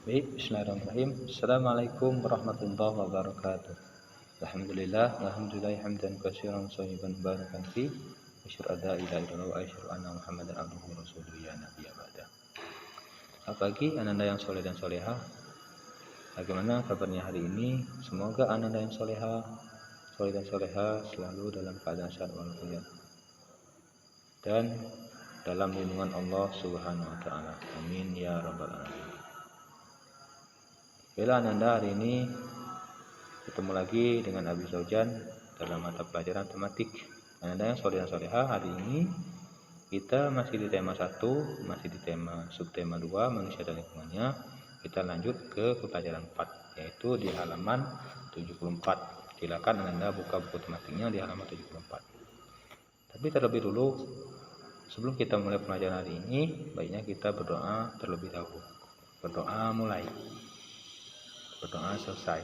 Baik, bismillahirrahmanirrahim. Assalamualaikum warahmatullahi wabarakatuh. Alhamdulillah hamdan katsiran thayyiban barakan fi. Asyhadu an la ilaha illallah wa asyhadu anna Muhammadan abduhu wa rasuluhu ya nabiyya ba'da. Selamat pagi ananda yang soleh dan solehah. Bagaimana kabarnya hari ini? Semoga ananda yang soleh dan solehah selalu dalam keadaan sehat walafiat dan dalam lindungan Allah Subhanahu wa taala. Amin ya rabbal alamin. Bila ananda hari ini ketemu lagi dengan Abi Zaujan dalam mata pelajaran tematik ananda yang soleh dan solehah. Hari ini kita masih di tema 1, masih di tema subtema 2 manusia dan lingkungannya. Kita lanjut ke pelajaran 4, yaitu di halaman 74. Silakan ananda buka buku tematiknya di halaman 74. Tapi terlebih dulu, sebelum kita mulai pelajaran hari ini, baiknya kita berdoa terlebih dahulu. Berdoa mulai, berdoa selesai.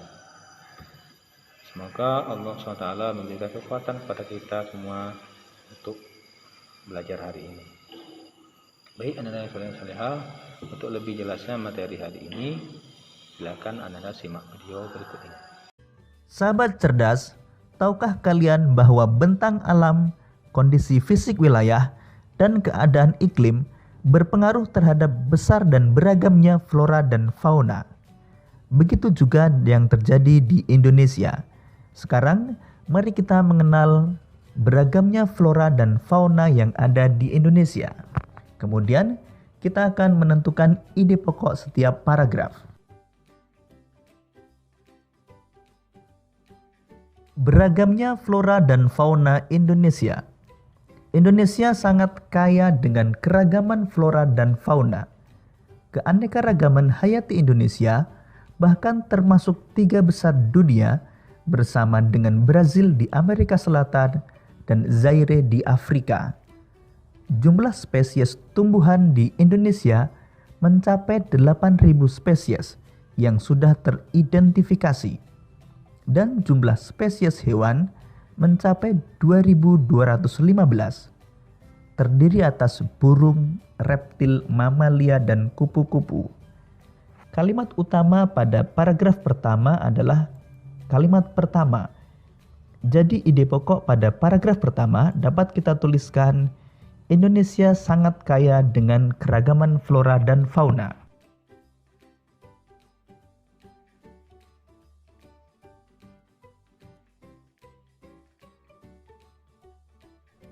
Semoga Allah SWT memberikan kekuatan kepada kita semua untuk belajar hari ini. Baik ananda yang soleh dan solehah, untuk lebih jelasnya materi hari ini, silakan ananda simak video berikut ini. Sahabat cerdas, tahukah kalian bahwa bentang alam, kondisi fisik wilayah, dan keadaan iklim berpengaruh terhadap besar dan beragamnya flora dan fauna? Begitu juga yang terjadi di Indonesia. Sekarang, mari kita mengenal beragamnya flora dan fauna yang ada di Indonesia. Kemudian, kita akan menentukan ide pokok setiap paragraf. Beragamnya flora dan fauna Indonesia. Indonesia sangat kaya dengan keragaman flora dan fauna. Keanekaragaman hayati Indonesia bahkan termasuk 3 besar dunia bersama dengan Brazil di Amerika Selatan dan Zaire di Afrika. Jumlah spesies tumbuhan di Indonesia mencapai 8.000 spesies yang sudah teridentifikasi dan jumlah spesies hewan mencapai 2.215, terdiri atas burung, reptil, mamalia, dan kupu-kupu. Kalimat utama pada paragraf pertama adalah kalimat pertama. Jadi ide pokok pada paragraf pertama dapat kita tuliskan, Indonesia sangat kaya dengan keragaman flora dan fauna.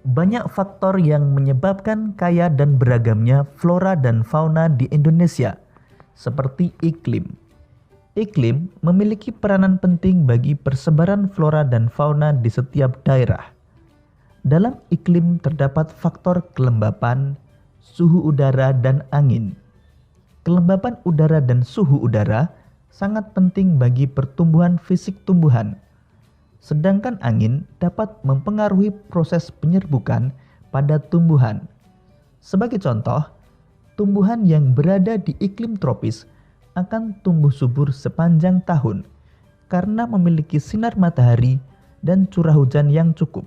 Banyak faktor yang menyebabkan kaya dan beragamnya flora dan fauna di Indonesia, seperti iklim. Iklim memiliki peranan penting bagi persebaran flora dan fauna di setiap daerah. Dalam iklim terdapat faktor kelembapan, suhu udara, dan angin. Kelembapan udara dan suhu udara sangat penting bagi pertumbuhan fisik tumbuhan. Sedangkan angin dapat mempengaruhi proses penyerbukan pada tumbuhan. Sebagai contoh, tumbuhan yang berada di iklim tropis akan tumbuh subur sepanjang tahun karena memiliki sinar matahari dan curah hujan yang cukup.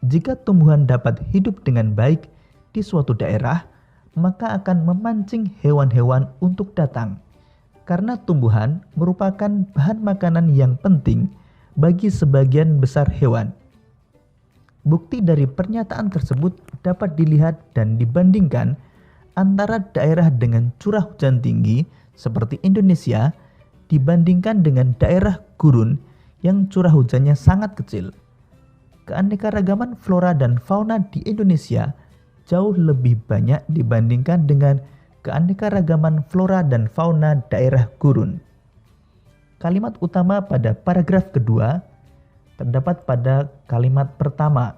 Jika tumbuhan dapat hidup dengan baik di suatu daerah, maka akan memancing hewan-hewan untuk datang, karena tumbuhan merupakan bahan makanan yang penting bagi sebagian besar hewan. Bukti dari pernyataan tersebut dapat dilihat dan dibandingkan antara daerah dengan curah hujan tinggi seperti Indonesia dibandingkan dengan daerah gurun yang curah hujannya sangat kecil. Keanekaragaman flora dan fauna di Indonesia jauh lebih banyak dibandingkan dengan keanekaragaman flora dan fauna daerah gurun. Kalimat utama pada paragraf kedua terdapat pada kalimat pertama.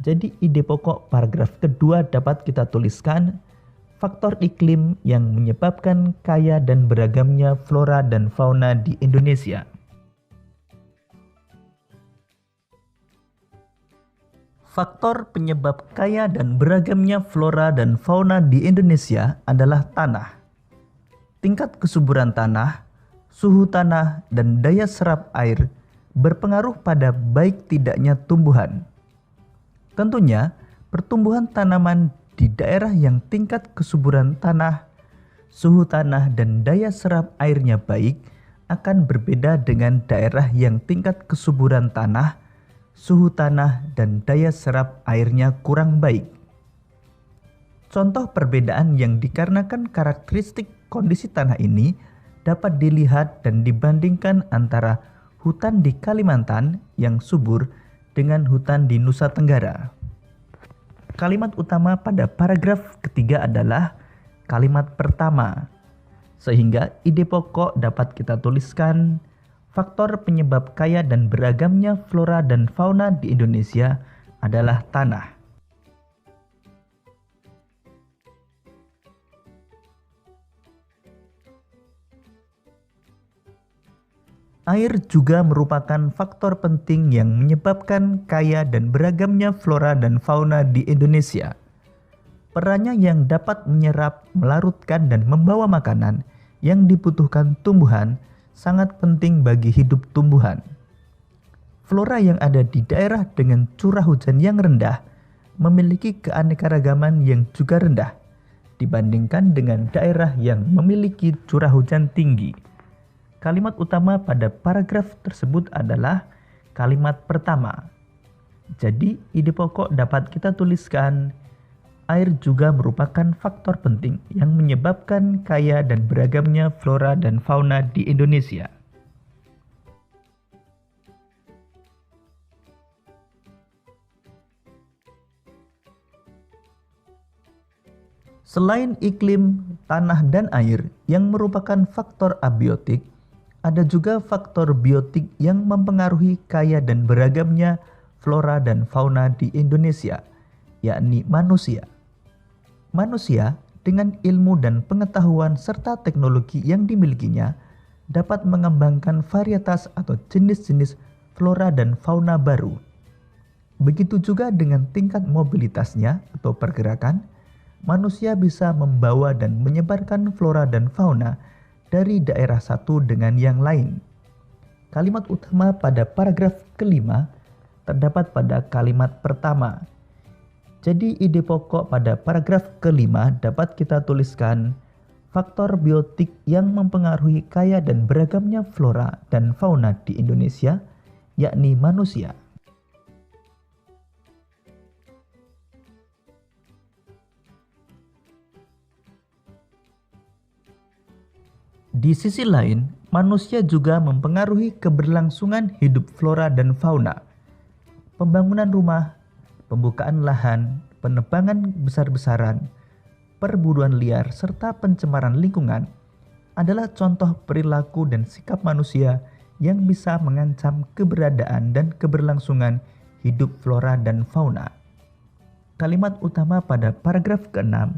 Jadi ide pokok paragraf kedua dapat kita tuliskan, faktor iklim yang menyebabkan kaya dan beragamnya flora dan fauna di Indonesia. Faktor penyebab kaya dan beragamnya flora dan fauna di Indonesia adalah tanah. Tingkat kesuburan tanah, suhu tanah, dan daya serap air berpengaruh pada baik tidaknya tumbuhan. Tentunya, pertumbuhan tanaman di daerah yang tingkat kesuburan tanah, suhu tanah dan daya serap airnya baik akan berbeda dengan daerah yang tingkat kesuburan tanah, suhu tanah, dan daya serap airnya kurang baik. Contoh perbedaan yang dikarenakan karakteristik kondisi tanah ini dapat dilihat dan dibandingkan antara hutan di Kalimantan yang subur dengan hutan di Nusa Tenggara. Kalimat utama pada paragraf ketiga adalah kalimat pertama, sehingga ide pokok dapat kita tuliskan faktor penyebab kaya dan beragamnya flora dan fauna di Indonesia adalah tanah. Air juga merupakan faktor penting yang menyebabkan kaya dan beragamnya flora dan fauna di Indonesia. Perannya yang dapat menyerap, melarutkan, dan membawa makanan yang dibutuhkan tumbuhan sangat penting bagi hidup tumbuhan. Flora yang ada di daerah dengan curah hujan yang rendah memiliki keanekaragaman yang juga rendah dibandingkan dengan daerah yang memiliki curah hujan tinggi. Kalimat utama pada paragraf tersebut adalah kalimat pertama. Jadi, ide pokok dapat kita tuliskan, air juga merupakan faktor penting yang menyebabkan kaya dan beragamnya flora dan fauna di Indonesia. Selain iklim, tanah, dan air yang merupakan faktor abiotik, ada juga faktor biotik yang mempengaruhi kaya dan beragamnya flora dan fauna di Indonesia, yakni manusia. Manusia dengan ilmu dan pengetahuan serta teknologi yang dimilikinya dapat mengembangkan varietas atau jenis-jenis flora dan fauna baru. Begitu juga dengan tingkat mobilitasnya atau pergerakan, manusia bisa membawa dan menyebarkan flora dan fauna dari daerah satu dengan yang lain. Kalimat utama pada paragraf kelima terdapat pada kalimat pertama. Jadi ide pokok pada paragraf kelima dapat kita tuliskan faktor biotik yang mempengaruhi kaya dan beragamnya flora dan fauna di Indonesia, yakni manusia. Di sisi lain, manusia juga mempengaruhi keberlangsungan hidup flora dan fauna. Pembangunan rumah, pembukaan lahan, penebangan besar-besaran, perburuan liar, serta pencemaran lingkungan adalah contoh perilaku dan sikap manusia yang bisa mengancam keberadaan dan keberlangsungan hidup flora dan fauna. Kalimat utama pada paragraf ke-6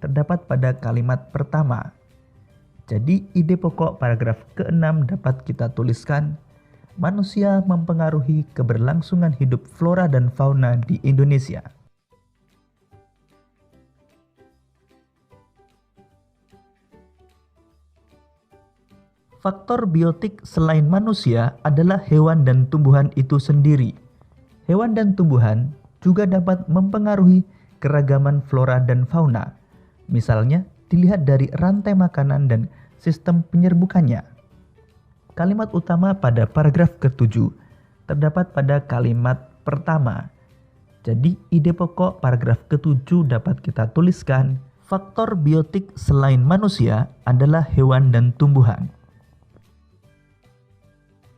terdapat pada kalimat pertama. Jadi ide pokok paragraf ke-6 dapat kita tuliskan, manusia mempengaruhi keberlangsungan hidup flora dan fauna di Indonesia. Faktor biotik selain manusia adalah hewan dan tumbuhan itu sendiri. Hewan dan tumbuhan juga dapat mempengaruhi keragaman flora dan fauna. Misalnya, dilihat dari rantai makanan dan sistem penyerbukannya. Kalimat utama pada paragraf ke-7 terdapat pada kalimat pertama. Jadi ide pokok paragraf ke-7 dapat kita tuliskan, faktor biotik selain manusia adalah hewan dan tumbuhan.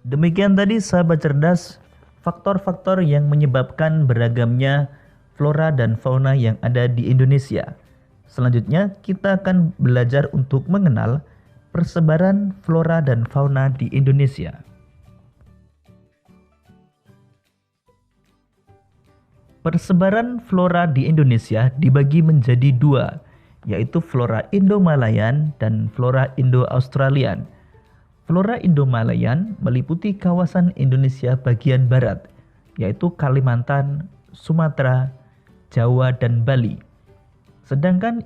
Demikian tadi sahabat cerdas, faktor-faktor yang menyebabkan beragamnya flora dan fauna yang ada di Indonesia. Selanjutnya kita akan belajar untuk mengenal persebaran flora dan fauna di Indonesia. Persebaran flora di Indonesia dibagi menjadi dua, yaitu flora Indo-Malayan dan flora Indo-Australian. Flora Indo-Malayan meliputi kawasan Indonesia bagian barat, yaitu Kalimantan, Sumatera, Jawa, dan Bali. Sedangkan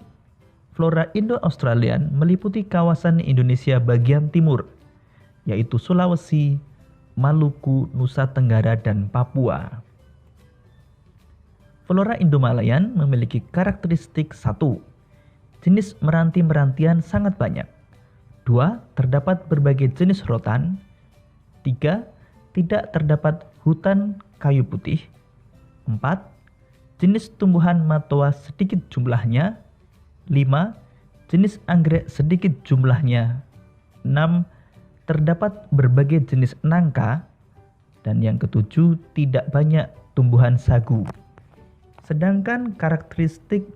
flora Indo-Australian meliputi kawasan Indonesia bagian timur, yaitu Sulawesi, Maluku, Nusa Tenggara, dan Papua. Flora Indo-Malayan memiliki karakteristik 1. jenis meranti-merantian sangat banyak. 2. Terdapat berbagai jenis rotan. 3. Tidak terdapat hutan kayu putih. 4. Jenis tumbuhan matoa sedikit jumlahnya. 5. Jenis anggrek sedikit jumlahnya. 6. Terdapat berbagai jenis nangka. Dan yang ketujuh, tidak banyak tumbuhan sagu. Sedangkan karakteristik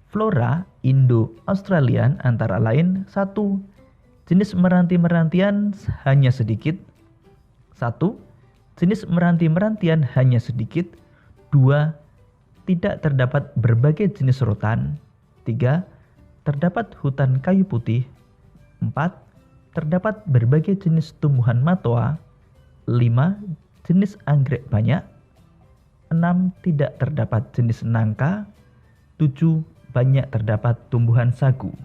flora Indo-Australian antara lain: 1. Jenis meranti-merantian hanya sedikit. 1. Jenis meranti-merantian hanya sedikit. 2. Tidak terdapat berbagai jenis rotan. 3. Terdapat hutan kayu putih. 4. Terdapat berbagai jenis tumbuhan matoa. 5. Jenis anggrek banyak. 6. Tidak terdapat jenis nangka. 7. Banyak terdapat tumbuhan sagu.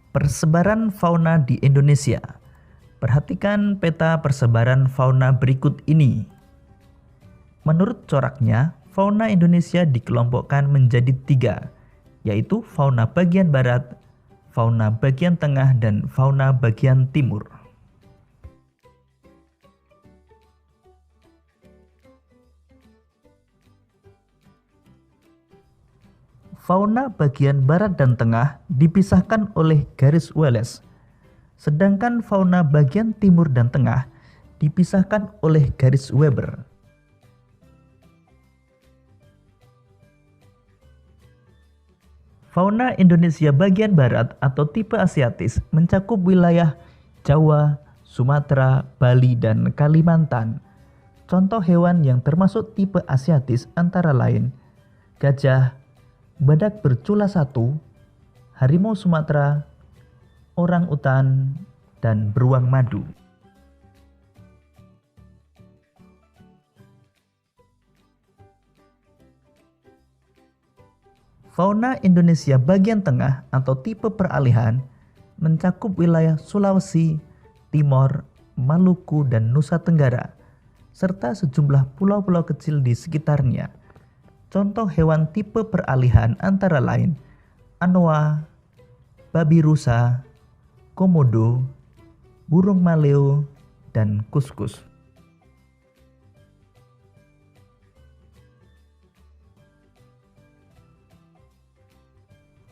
Persebaran fauna di Indonesia. Perhatikan peta persebaran fauna berikut ini. Menurut coraknya, fauna Indonesia dikelompokkan menjadi 3, yaitu fauna bagian barat, fauna bagian tengah, dan fauna bagian timur. Fauna bagian barat dan tengah dipisahkan oleh garis Wallace, sedangkan fauna bagian timur dan tengah dipisahkan oleh garis Weber. Fauna Indonesia bagian barat atau tipe Asiatis mencakup wilayah Jawa, Sumatera, Bali, dan Kalimantan. Contoh hewan yang termasuk tipe Asiatis antara lain gajah, badak bercula 1, harimau Sumatera, orang utan, dan beruang madu. Fauna Indonesia bagian tengah atau tipe peralihan mencakup wilayah Sulawesi, Timor, Maluku, dan Nusa Tenggara, serta sejumlah pulau-pulau kecil di sekitarnya. Contoh hewan tipe peralihan antara lain anoa, babi rusa, komodo, burung maleo, dan kuskus.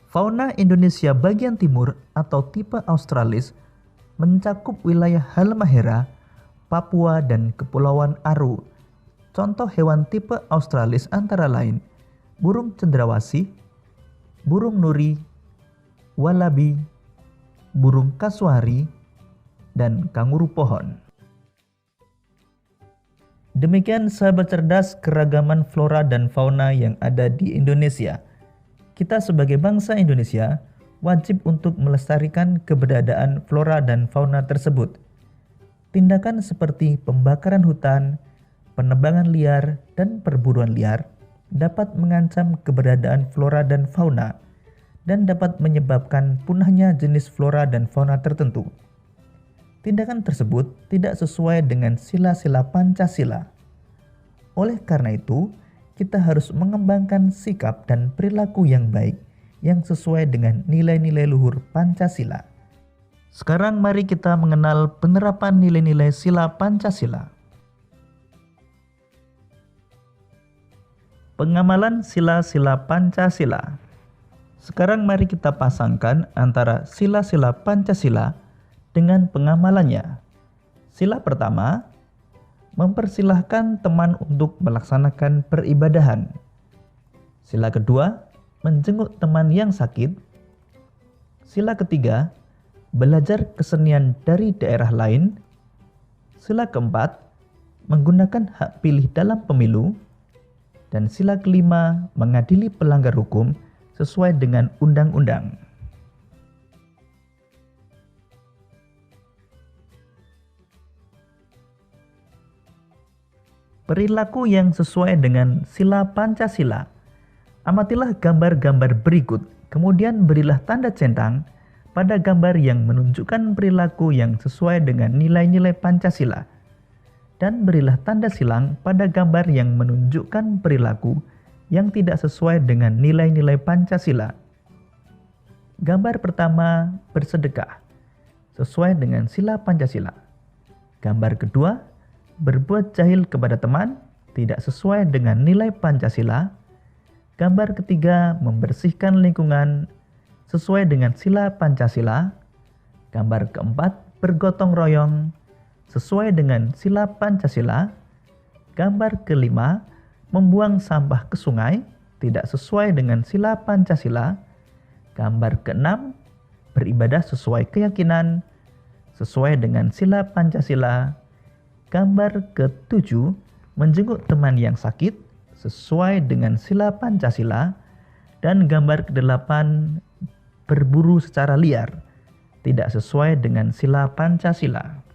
Fauna Indonesia bagian timur atau tipe Australis mencakup wilayah Halmahera, Papua, dan Kepulauan Aru. Contoh hewan tipe Australis antara lain burung cendrawasih, burung nuri, walabi, burung kasuari, dan kanguru pohon. Demikian sahabat cerdas keragaman flora dan fauna yang ada di Indonesia. Kita sebagai bangsa Indonesia wajib untuk melestarikan keberadaan flora dan fauna tersebut. Tindakan seperti pembakaran hutan, penebangan liar, dan perburuan liar dapat mengancam keberadaan flora dan fauna dan dapat menyebabkan punahnya jenis flora dan fauna tertentu. Tindakan tersebut tidak sesuai dengan sila-sila Pancasila. Oleh karena itu, kita harus mengembangkan sikap dan perilaku yang baik yang sesuai dengan nilai-nilai luhur Pancasila. Sekarang mari kita mengenal penerapan nilai-nilai sila Pancasila. Pengamalan sila-sila Pancasila. Sekarang mari kita pasangkan antara sila-sila Pancasila dengan pengamalannya. Sila pertama, mempersilahkan teman untuk melaksanakan peribadahan. Sila kedua, menjenguk teman yang sakit. Sila ketiga, belajar kesenian dari daerah lain. Sila keempat, menggunakan hak pilih dalam pemilu. Dan sila kelima, mengadili pelanggar hukum sesuai dengan undang-undang. Perilaku yang sesuai dengan sila Pancasila. Amatilah gambar-gambar berikut, kemudian berilah tanda centang pada gambar yang menunjukkan perilaku yang sesuai dengan nilai-nilai Pancasila. dan berilah tanda silang pada gambar yang menunjukkan perilaku yang tidak sesuai dengan nilai-nilai Pancasila. Gambar pertama, bersedekah, sesuai dengan sila Pancasila. Gambar kedua, berbuat jahil kepada teman, tidak sesuai dengan nilai Pancasila. Gambar ketiga, membersihkan lingkungan, sesuai dengan sila Pancasila. Gambar keempat, bergotong royong, sesuai dengan sila Pancasila. Gambar kelima, membuang sampah ke sungai, tidak sesuai dengan sila Pancasila. Gambar keenam, beribadah sesuai keyakinan, sesuai dengan sila Pancasila. Gambar ketujuh, menjenguk teman yang sakit, sesuai dengan sila Pancasila. Dan gambar kedelapan, berburu secara liar, tidak sesuai dengan sila Pancasila.